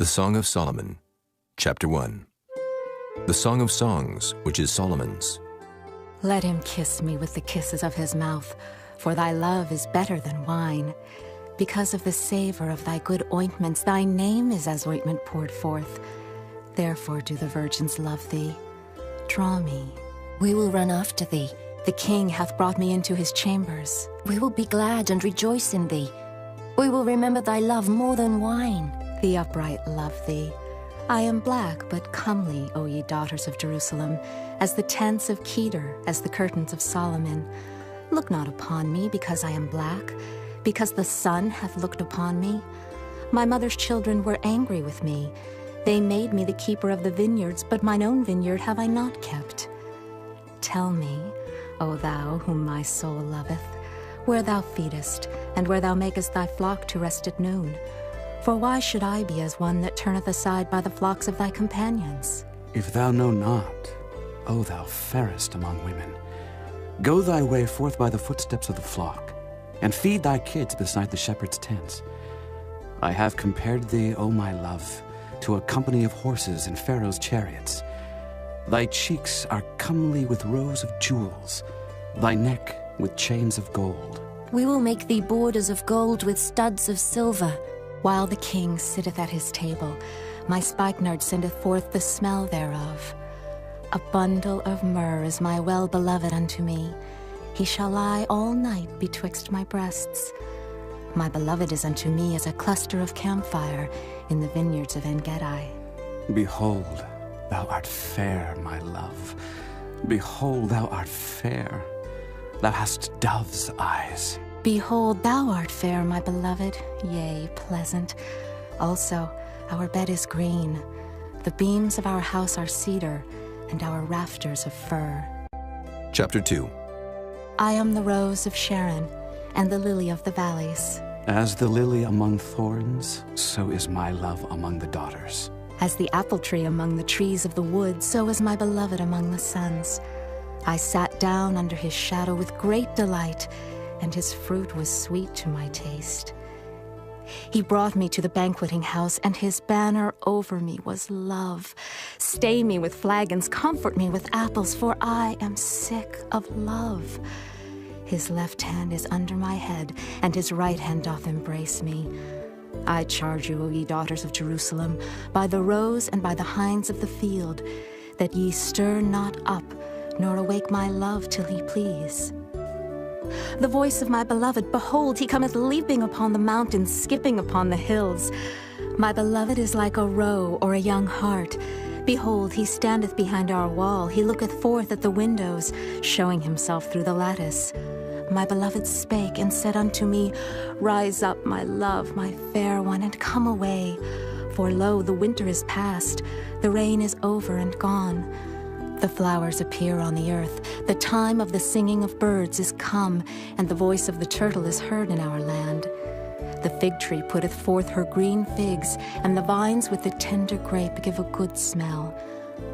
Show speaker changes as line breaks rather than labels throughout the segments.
The Song of Solomon, Chapter 1. The Song of Songs, which is Solomon's.
Let him kiss me with the kisses of his mouth, for thy love is better than wine. Because of the savor of thy good ointments, thy name is as ointment poured forth. Therefore do the virgins love thee. Draw me.
We will run after thee.
The king hath brought me into his chambers.
We will be glad and rejoice in thee. We will remember thy love more than wine.
The upright love thee. I am black, but comely, O ye daughters of Jerusalem, as the tents of Kedar, as the curtains of Solomon. Look not upon me because I am black, because the sun hath looked upon me. My mother's children were angry with me. They made me the keeper of the vineyards, but mine own vineyard have I not kept. Tell me, O thou whom my soul loveth, where thou feedest, and where thou makest thy flock to rest at noon. For why should I be as one that turneth aside by the flocks of thy companions?
If thou know not, O thou fairest among women, go thy way forth by the footsteps of the flock, and feed thy kids beside the shepherd's tents. I have compared thee, O my love, to a company of horses in Pharaoh's chariots. Thy cheeks are comely with rows of jewels, thy neck with chains of gold.
We will make thee borders of gold with studs of silver.
While the king sitteth at his table, my spikenard sendeth forth the smell thereof. A bundle of myrrh is my well-beloved unto me. He shall lie all night betwixt my breasts. My beloved is unto me as a cluster of camphire in the vineyards of En-Gedi.
Behold, thou art fair, my love. Behold, thou art fair. Thou hast dove's eyes.
Behold, thou art fair, my beloved, yea, pleasant. Also, our bed is green. The beams of our house are cedar, and our rafters of fir.
Chapter 2.
I am the rose of Sharon, and the lily of the valleys.
As the lily among thorns, so is my love among the daughters.
As the apple tree among the trees of the wood, so is my beloved among the sons. I sat down under his shadow with great delight, and his fruit was sweet to my taste. He brought me to the banqueting house, and his banner over me was love. Stay me with flagons, comfort me with apples, for I am sick of love. His left hand is under my head, and his right hand doth embrace me. I charge you, O ye daughters of Jerusalem, by the roes and by the hinds of the field, that ye stir not up, nor awake my love till he please. The voice of my beloved, behold, he cometh leaping upon the mountains, skipping upon the hills. My beloved is like a roe or a young hart. Behold, he standeth behind our wall, he looketh forth at the windows, showing himself through the lattice. My beloved spake and said unto me, Rise up, my love, my fair one, and come away. For lo, the winter is past, the rain is over and gone. The flowers appear on the earth, the time of the singing of birds is come, and the voice of the turtle is heard in our land. The fig tree putteth forth her green figs, and the vines with the tender grape give a good smell.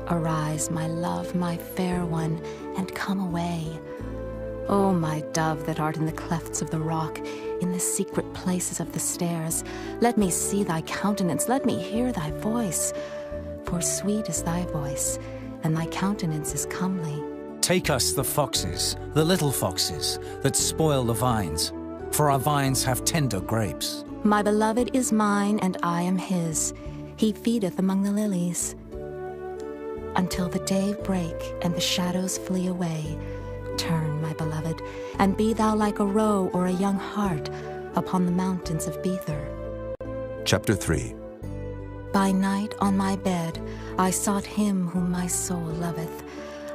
Arise, my love, my fair one, and come away. O my dove that art in the clefts of the rock, in the secret places of the stairs, let me see thy countenance, let me hear thy voice. For sweet is thy voice, and thy countenance is comely.
Take us the foxes, the little foxes, that spoil the vines, for our vines have tender grapes.
My beloved is mine, and I am his. He feedeth among the lilies. Until the day break, and the shadows flee away, turn, my beloved, and be thou like a roe or a young hart upon the mountains of Bether.
Chapter 3.
By night on my bed I sought him whom my soul loveth.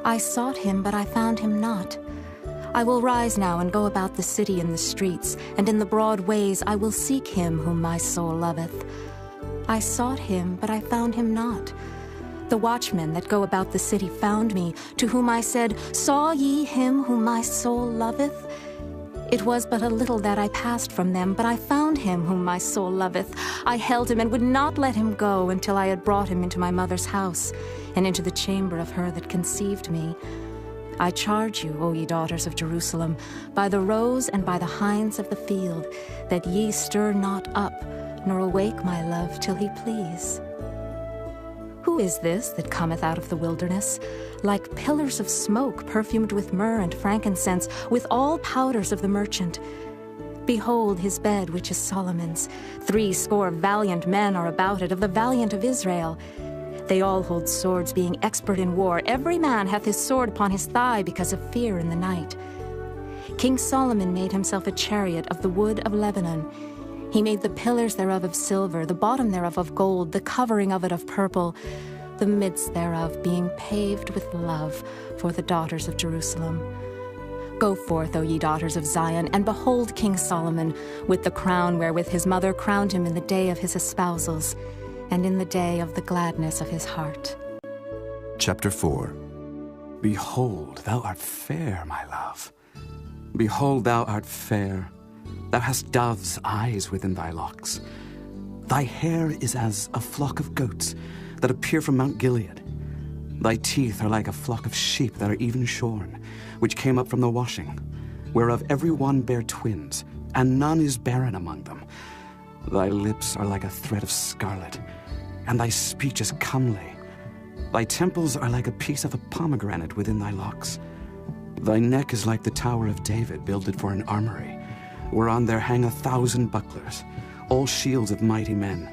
I sought him, but I found him not. I will rise now and go about the city in the streets, and in the broad ways I will seek him whom my soul loveth. I sought him, but I found him not. The watchmen that go about the city found me, to whom I said, Saw ye him whom my soul loveth? It was but a little that I passed from them, but I found him whom my soul loveth. I held him and would not let him go until I had brought him into my mother's house, and into the chamber of her that conceived me. I charge you, O ye daughters of Jerusalem, by the roes and by the hinds of the field, that ye stir not up, nor awake my love till he please. Who is this that cometh out of the wilderness, like pillars of smoke perfumed with myrrh and frankincense, with all powders of the merchant? Behold his bed, which is Solomon's. 80 valiant men are about it, of the valiant of Israel. They all hold swords, being expert in war. Every man hath his sword upon his thigh, because of fear in the night. King Solomon made himself a chariot of the wood of Lebanon. He made the pillars thereof of silver, the bottom thereof of gold, the covering of it of purple, the midst thereof being paved with love for the daughters of Jerusalem. Go forth, O ye daughters of Zion, and behold King Solomon, with the crown wherewith his mother crowned him in the day of his espousals, and in the day of the gladness of his heart.
Chapter 4.
Behold, thou art fair, my love. Behold, thou art fair. Thou hast dove's eyes within thy locks. Thy hair is as a flock of goats that appear from Mount Gilead. Thy teeth are like a flock of sheep that are even shorn, which came up from the washing, whereof every one bare twins, and none is barren among them. Thy lips are like a thread of scarlet, and thy speech is comely. Thy temples are like a piece of a pomegranate within thy locks. Thy neck is like the tower of David, builded for an armory, whereon there hang 1,000 bucklers, all shields of mighty men.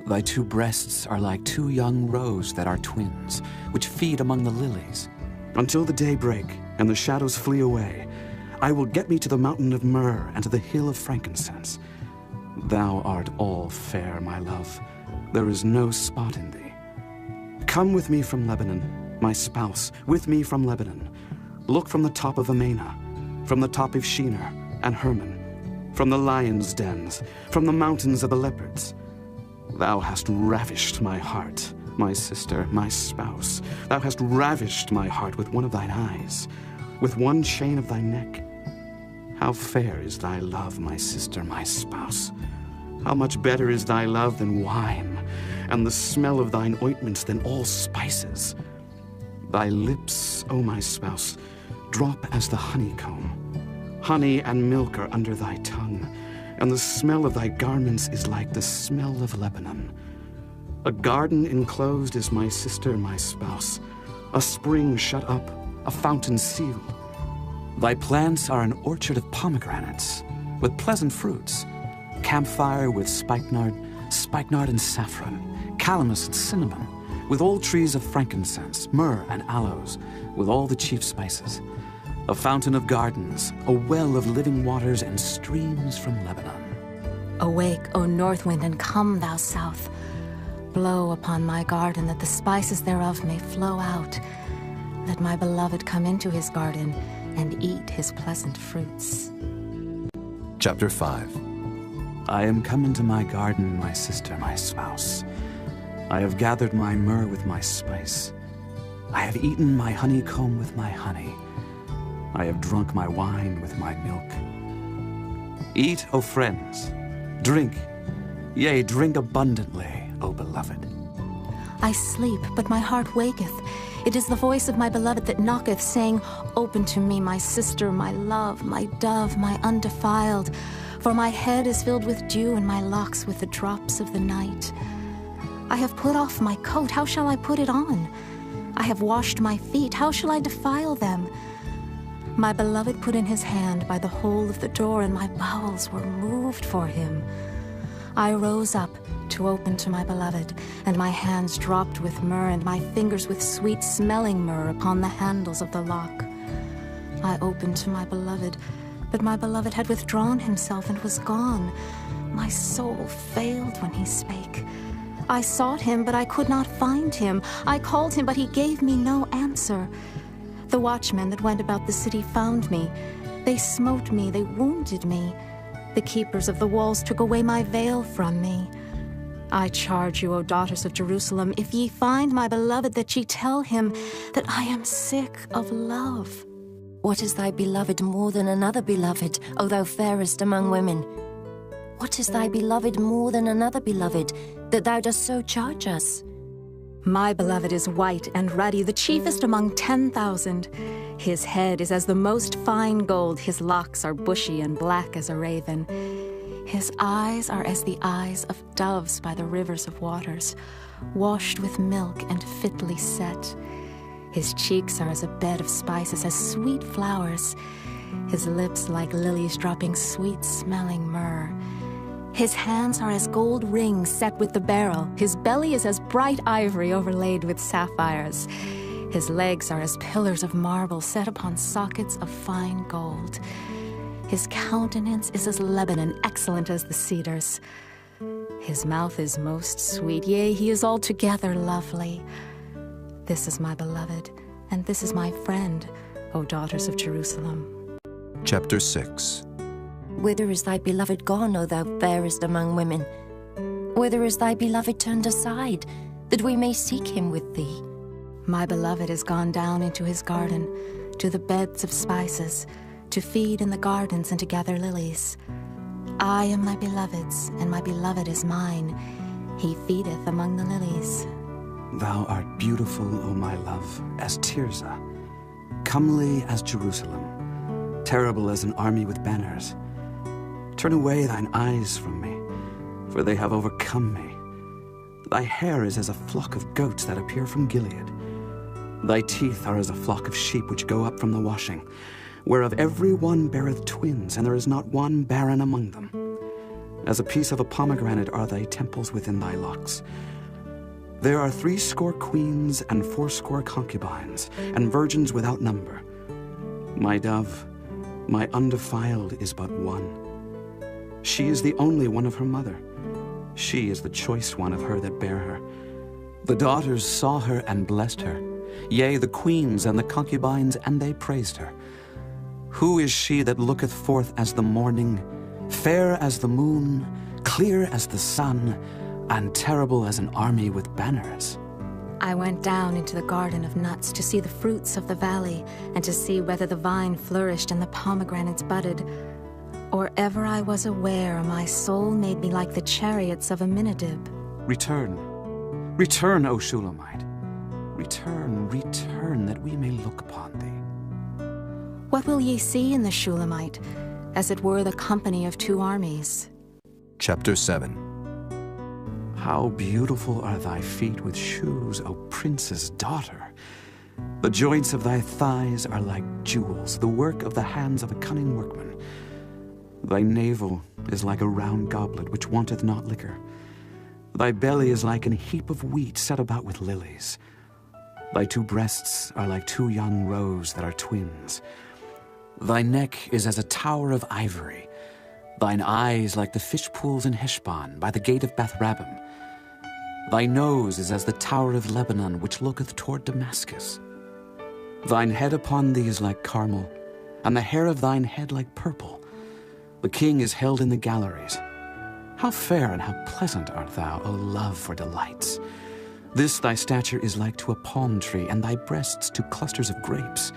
Thy 2 breasts are like 2 young roes that are twins, which feed among the lilies. Until the day break, and the shadows flee away, I will get me to the mountain of myrrh, and to the hill of frankincense. Thou art all fair, my love. There is no spot in thee. Come with me from Lebanon, my spouse, with me from Lebanon. Look from the top of Amana, from the top of Shinar and Hermon, from the lions' dens, from the mountains of the leopards. Thou hast ravished my heart, my sister, my spouse. Thou hast ravished my heart with one of thine eyes, with one chain of thy neck. How fair is thy love, my sister, my spouse. How much better is thy love than wine, and the smell of thine ointments than all spices. Thy lips, O my spouse, drop as the honeycomb. Honey and milk are under thy tongue, and the smell of thy garments is like the smell of Lebanon. A garden enclosed is my sister, my spouse, a spring shut up, a fountain sealed. Thy plants are an orchard of pomegranates, with pleasant fruits, camphire with spikenard and saffron, calamus and cinnamon, with all trees of frankincense, myrrh and aloes, with all the chief spices. A fountain of gardens, a well of living waters, and streams from Lebanon.
Awake, O north wind, and come, thou south. Blow upon my garden, that the spices thereof may flow out. Let my beloved come into his garden, and eat his pleasant fruits.
Chapter 5.
I am come into my garden, my sister, my spouse. I have gathered my myrrh with my spice. I have eaten my honeycomb with my honey. I have drunk my wine with my milk. Eat, O friends, drink, yea, drink abundantly, O beloved.
I sleep, but my heart waketh. It is the voice of my beloved that knocketh, saying, Open to me, my sister, my love, my dove, my undefiled. For my head is filled with dew, and my locks with the drops of the night. I have put off my coat, how shall I put it on? I have washed my feet, how shall I defile them? My beloved put in his hand by the hole of the door, and my bowels were moved for him. I rose up to open to my beloved, and my hands dropped with myrrh, and my fingers with sweet-smelling myrrh upon the handles of the lock. I opened to my beloved, but my beloved had withdrawn himself and was gone. My soul failed when he spake. I sought him, but I could not find him. I called him, but he gave me no answer. The watchmen that went about the city found me. They smote me, they wounded me. The keepers of the walls took away my veil from me. I charge you, O daughters of Jerusalem, if ye find my beloved, that ye tell him that I am sick of love.
What is thy beloved more than another beloved, O thou fairest among women? What is thy beloved more than another beloved, that thou dost so charge us?
My beloved is white and ruddy, the chiefest among 10,000. His head is as the most fine gold, his locks are bushy and black as a raven. His eyes are as the eyes of doves by the rivers of waters, washed with milk and fitly set. His cheeks are as a bed of spices, as sweet flowers. His lips like lilies dropping sweet-smelling myrrh. His hands are as gold rings set with the beryl. His belly is as bright ivory overlaid with sapphires. His legs are as pillars of marble set upon sockets of fine gold. His countenance is as Lebanon, excellent as the cedars. His mouth is most sweet, yea, he is altogether lovely. This is my beloved, and this is my friend, O daughters of Jerusalem.
Chapter 6.
Whither is thy beloved gone, O thou fairest among women? Whither is thy beloved turned aside, that we may seek him with thee?
My beloved is gone down into his garden, to the beds of spices, to feed in the gardens and to gather lilies. I am my beloved's, and my beloved is mine. He feedeth among the lilies.
Thou art beautiful, O my love, as Tirzah, comely as Jerusalem, terrible as an army with banners. Turn away thine eyes from me, for they have overcome me. Thy hair is as a flock of goats that appear from Gilead. Thy teeth are as a flock of sheep which go up from the washing, whereof every one beareth twins, and there is not one barren among them. As a piece of a pomegranate are thy temples within thy locks. There are 80 queens and 80 concubines, and virgins without number. My dove, my undefiled, is but one. She is the only one of her mother. She is the choice one of her that bare her. The daughters saw her and blessed her, yea, the queens and the concubines, and they praised her. Who is she that looketh forth as the morning, fair as the moon, clear as the sun, and terrible as an army with banners?
I went down into the garden of nuts to see the fruits of the valley, and to see whether the vine flourished and the pomegranates budded. Or ever I was aware, my soul made me like the chariots of Aminadab.
Return, return, O Shulamite. Return, return, that we may look upon thee.
What will ye see in the Shulamite? As it were the company of 2 armies.
Chapter 7.
How beautiful are thy feet with shoes, O prince's daughter! The joints of thy thighs are like jewels, the work of the hands of a cunning workman. Thy navel is like a round goblet which wanteth not liquor. Thy belly is like an heap of wheat set about with lilies. Thy 2 breasts are like 2 young roes that are twins. Thy neck is as a tower of ivory. Thine eyes like the fish pools in Heshbon, by the gate of Beth-rabbim. Thy nose is as the tower of Lebanon, which looketh toward Damascus. Thine head upon thee is like Carmel, and the hair of thine head like purple. The king is held in the galleries. How fair and how pleasant art thou, O love, for delights! This thy stature is like to a palm tree, and thy breasts to clusters of grapes.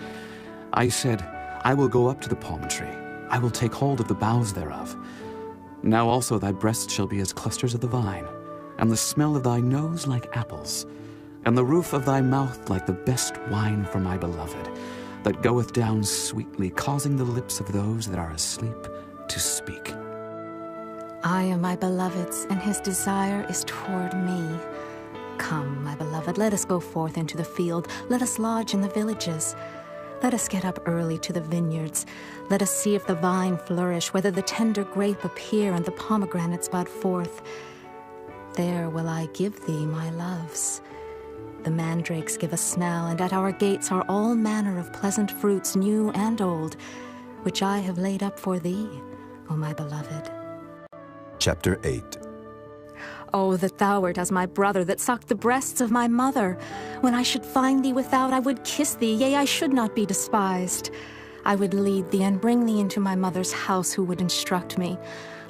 I said, I will go up to the palm tree. I will take hold of the boughs thereof. Now also thy breasts shall be as clusters of the vine, and the smell of thy nose like apples, and the roof of thy mouth like the best wine for my beloved, that goeth down sweetly, causing the lips of those that are asleep to speak.
I am my beloved's, and his desire is toward me. Come, my beloved, let us go forth into the field. Let us lodge in the villages. Let us get up early to the vineyards. Let us see if the vine flourish, whether the tender grape appear and the pomegranates bud forth. There will I give thee my loves. The mandrakes give a smell, and at our gates are all manner of pleasant fruits, new and old, which I have laid up for thee, O my beloved.
Chapter 8.
Oh, that thou wert as my brother, that sucked the breasts of my mother. When I should find thee without, I would kiss thee, yea, I should not be despised. I would lead thee and bring thee into my mother's house, who would instruct me.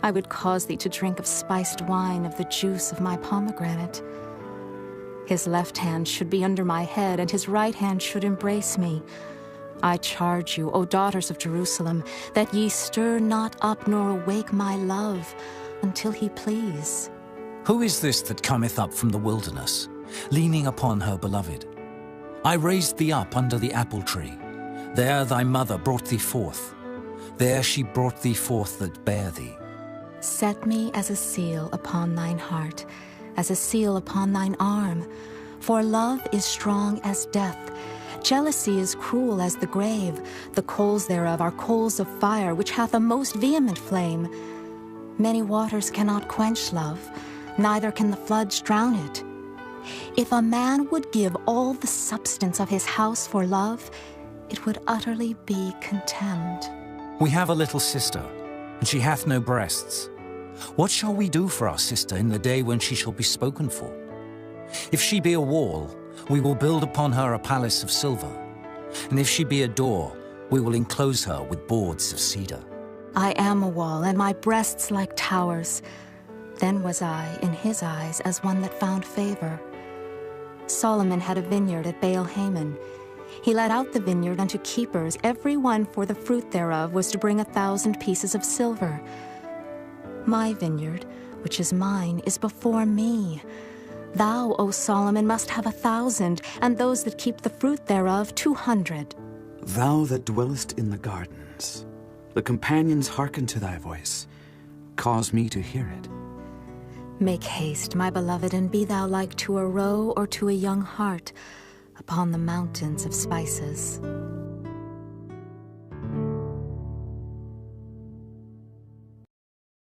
I would cause thee to drink of spiced wine, of the juice of my pomegranate. His left hand should be under my head, and his right hand should embrace me. I charge you, O daughters of Jerusalem, that ye stir not up nor awake my love, until he please.
Who is this that cometh up from the wilderness, leaning upon her beloved? I raised thee up under the apple tree. There thy mother brought thee forth. There she brought thee forth that bare thee.
Set me as a seal upon thine heart, as a seal upon thine arm. For love is strong as death. Jealousy is cruel as the grave. The coals thereof are coals of fire, which hath a most vehement flame. Many waters cannot quench love, neither can the floods drown it. If a man would give all the substance of his house for love, it would utterly be contemned.
We have a little sister, and she hath no breasts. What shall we do for our sister in the day when she shall be spoken for? If she be a wall, we will build upon her a palace of silver. And if she be a door, we will enclose her with boards of cedar.
I am a wall, and my breasts like towers. Then was I, in his eyes, as one that found favor. Solomon had a vineyard at Baal-Hamon. He let out the vineyard unto keepers. Every one for the fruit thereof was to bring 1,000 pieces of silver. My vineyard, which is mine, is before me. Thou, O Solomon, must have 1,000, and those that keep the fruit thereof 200.
Thou that dwellest in the gardens, the companions hearken to thy voice. Cause me to hear it.
Make haste, my beloved, and be thou like to a roe or to a young hart upon the mountains of spices.